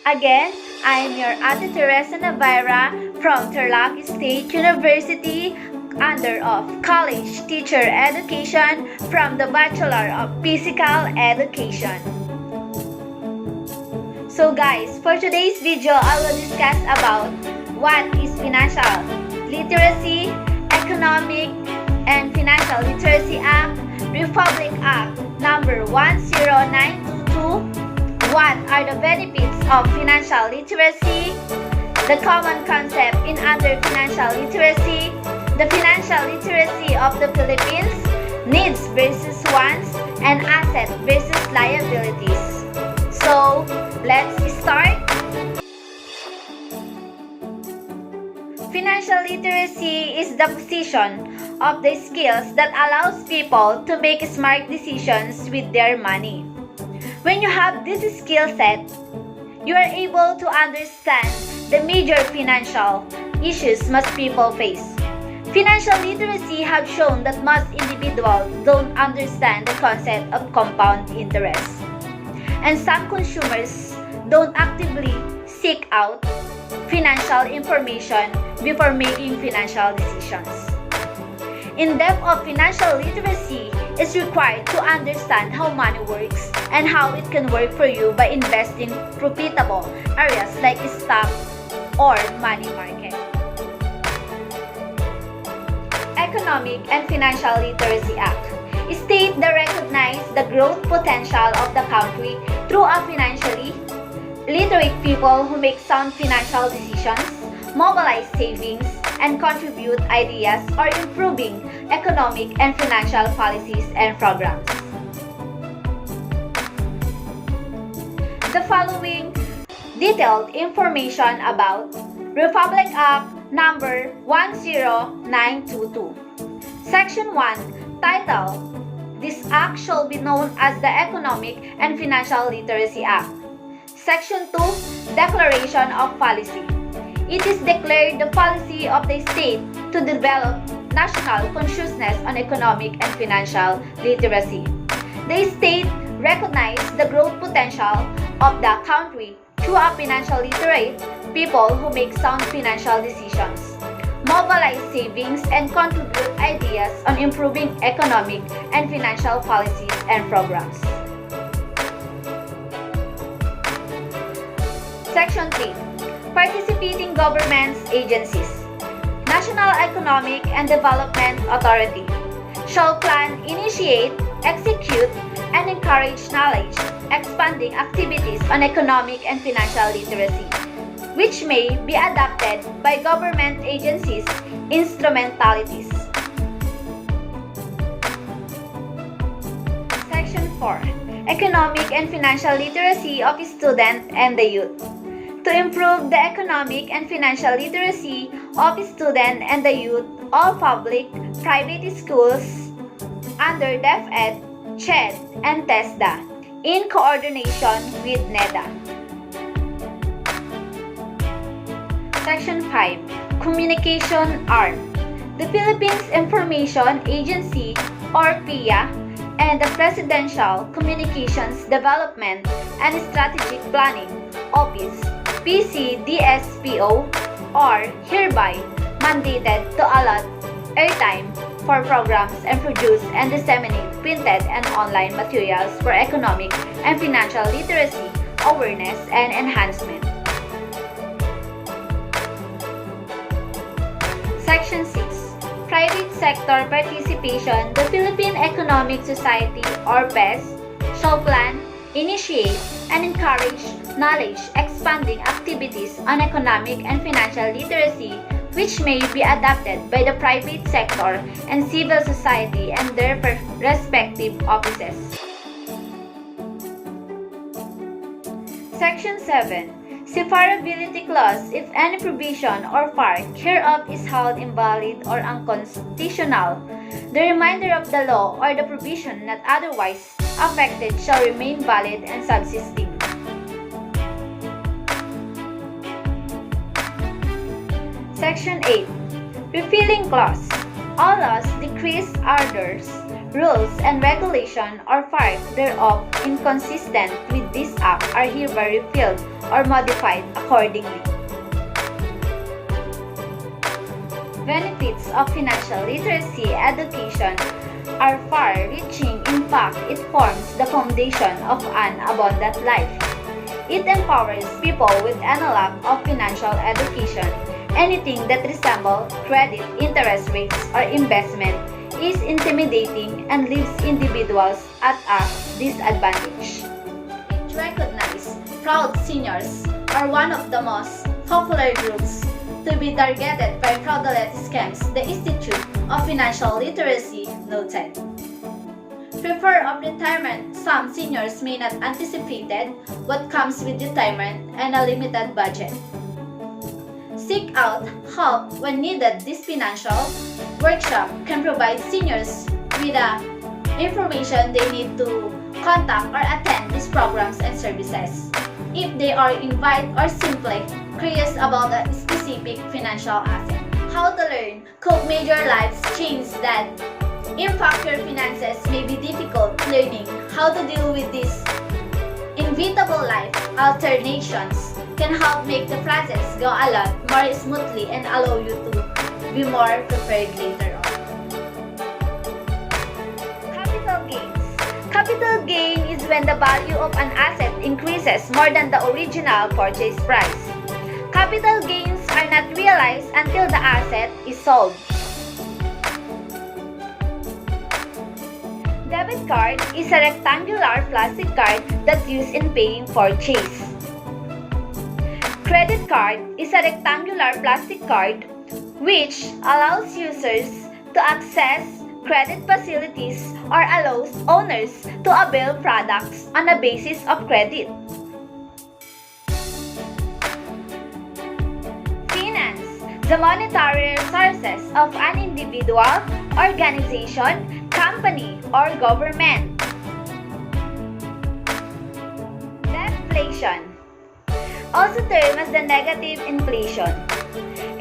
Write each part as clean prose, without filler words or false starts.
Again, I'm your Ate Theresa Nabayra from Tarlac State University under of College Teacher Education from the Bachelor of Physical Education. So guys, for today's video, I will discuss about what is financial literacy, economic and financial literacy act, Republic Act number 10922. What are the benefits of financial literacy? The common concept in under financial literacy, the financial literacy of the Philippines, needs versus wants, and asset versus liabilities. So, let's start. Financial literacy is the position of the skills that allows people to make smart decisions with their money. When you have this skill set, you are able to understand the major financial issues most people face. Financial literacy have shown that most individuals don't understand the concept of compound interest. And some consumers don't actively seek out financial information before making financial decisions. In-depth of financial literacy is required to understand how money works and how it can work for you by investing profitable areas like stock or money market. Economic and Financial Literacy Act. State that recognize the growth potential of the country through a financially literate people who make sound financial decisions, mobilize savings, and contribute ideas or improving economic and financial policies and programs. The following detailed information about Republic Act number 10922. Section 1, title, this act shall be known as the Economic and Financial Literacy Act. Section 2, declaration of policy. It is declared the policy of the state to develop national consciousness on economic and financial literacy. The state recognizes the growth potential of the country through a financial literate people who make sound financial decisions, mobilize savings, and contribute ideas on improving economic and financial policies and programs. Section 3. Participating governments agencies. National Economic and Development Authority shall plan, initiate, execute, and encourage knowledge expanding activities on economic and financial literacy, which may be adopted by government agencies, instrumentalities. Section 4. Economic and Financial Literacy of Students and the Youth. To improve the economic and financial literacy of students and the youth, all public, private schools under DepEd, CHED, and TESDA in coordination with NEDA. Section 5. Communication Arm. The Philippines Information Agency or PIA and the Presidential Communications Development and Strategic Planning Office PCDSPO are hereby mandated to allot airtime for programs and produce and disseminate printed and online materials for economic and financial literacy, awareness, and enhancement. Section 6. Private sector participation. The Philippine Economic Society or PES shall plan, initiate, and encourage knowledge expanding activities on economic and financial literacy which may be adopted by the private sector and civil society and their respective offices. Section 7. Severability clause. If any provision or part hereof is held invalid or unconstitutional, the remainder of the law or the provision not otherwise affected shall remain valid and subsisting. Section 8. Repealing clause. All laws, decrees, orders, rules, and regulation or part thereof inconsistent with this act are hereby repealed or modified accordingly. Benefits of financial literacy education are far-reaching. In fact, it forms the foundation of an abundant life. It empowers people with any lack of financial education. Anything that resembles credit, interest rates, or investment is intimidating and leaves individuals at a disadvantage. It recognized proud seniors are one of the most popular groups to be targeted by fraudulent scams. The Institute of Financial Literacy noted. Fear of retirement. Some seniors may not anticipate what comes with retirement and a limited budget. Seek out help when needed. This financial workshop can provide seniors with the information they need to contact or attend these programs and services if they are invited or simply curious about a specific financial asset. How to learn. Cope major life changes that impact your finances may be difficult. Learning how to deal with these inevitable life alternations can help make the process go a lot more smoothly and allow you to be more prepared later on. Capital gains. Capital gain is when the value of an asset increases more than the original purchase price. Capital gains are not realized until the asset is sold. Debit card is a rectangular plastic card that's used in paying purchase. Credit card is a rectangular plastic card which allows users to access credit facilities or allows owners to avail products on the basis of credit. The monetary resources of an individual, organization, company, or government. Deflation, also termed as the negative inflation,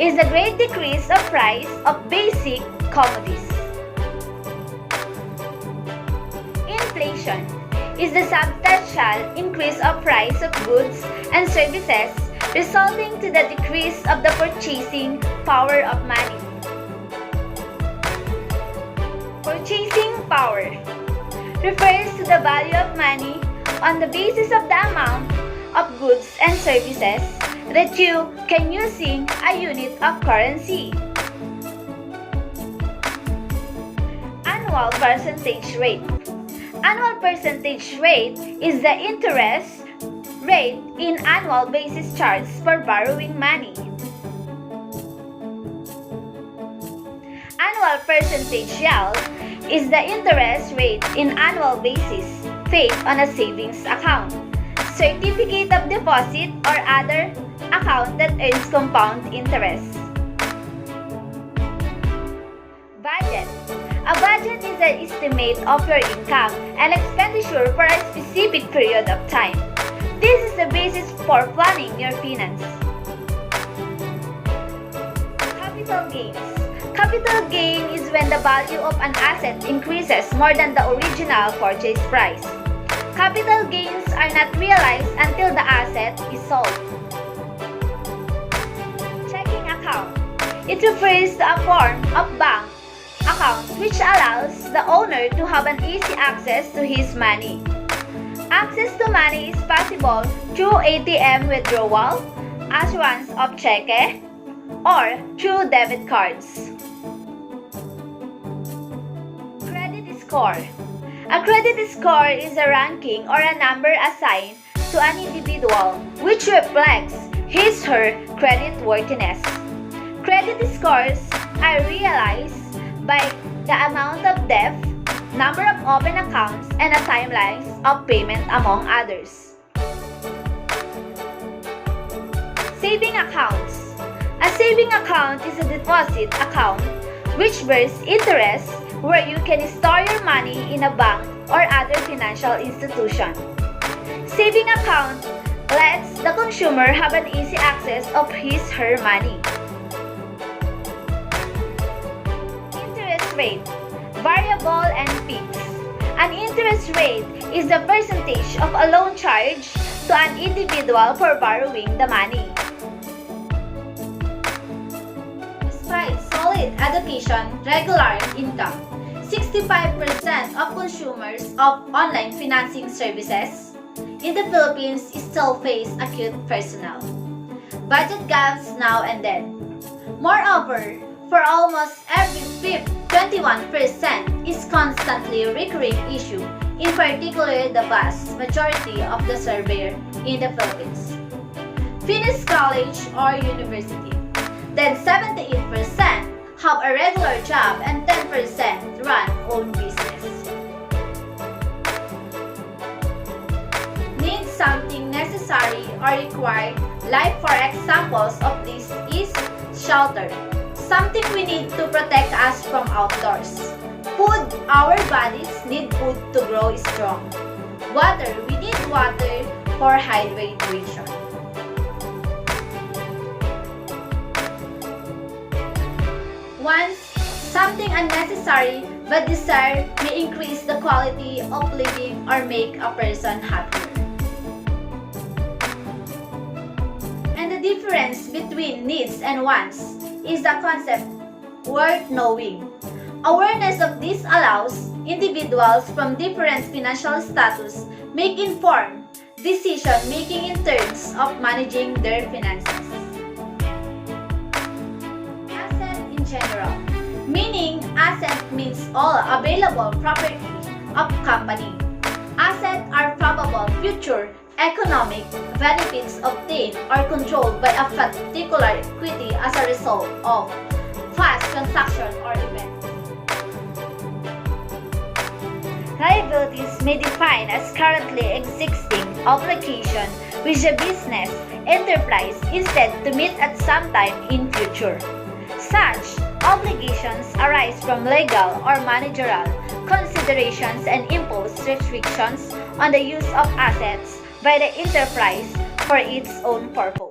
is the great decrease of price of basic commodities. Inflation is the substantial increase of price of goods and services resulting to the decrease of the purchasing power of money. Purchasing power refers to the value of money on the basis of the amount of goods and services that you can using a unit of currency. Annual percentage rate. Annual percentage rate is the interest rate in annual basis charged for borrowing money. Annual percentage yield is the interest rate in annual basis paid on a savings account, certificate of deposit, or other account that earns compound interest. Budget. A budget is an estimate of your income and expenditure for a specific period of time. This is the basis for planning your finance. Capital gains. Capital gain is when the value of an asset increases more than the original purchase price. Capital gains are not realized until the asset is sold. Checking account. It refers to a form of bank account which allows the owner to have an easy access to his money. Access to money is possible through ATM withdrawal, issuance of cheque, or through debit cards. Credit score. A credit score is a ranking or a number assigned to an individual which reflects his/her credit worthiness. Credit scores are realized by the amount of debt, number of open accounts, and a timelines of payment, among others. Saving accounts. A saving account is a deposit account which bears interest where you can store your money in a bank or other financial institution. Saving account lets the consumer have an easy access of his/her money. Interest rate. variable, and fixed. An interest rate is the percentage of a loan charged to an individual for borrowing the money. Despite solid education, regular income, 65% of consumers of online financing services in the Philippines still face acute personal budget gaps now and then. Moreover, for almost every fifth, 21% is constantly recurring issue, in particular the vast majority of the survey in the Philippines finish college or university. Then 78% have a regular job and 10% run own business. Need something necessary or required, like for examples of this is shelter, something we need to protect us from outdoors. Food, our bodies need food to grow strong. Water, we need water for hydration. Once, something unnecessary but desired may increase the quality of living or make a person happier. And the difference between needs and wants is the concept worth knowing. Awareness of this allows individuals from different financial status make informed decision making in terms of managing their finances. Asset in general, meaning asset means all available property of company. Assets are probable future economic benefits obtained or controlled by a particular equity as a result of past transaction or event. Liabilities may define as currently existing obligation which a business enterprise intends to meet at some time in future. Such obligations arise from legal or managerial considerations and impose restrictions on the use of assets by the enterprise for its own purpose.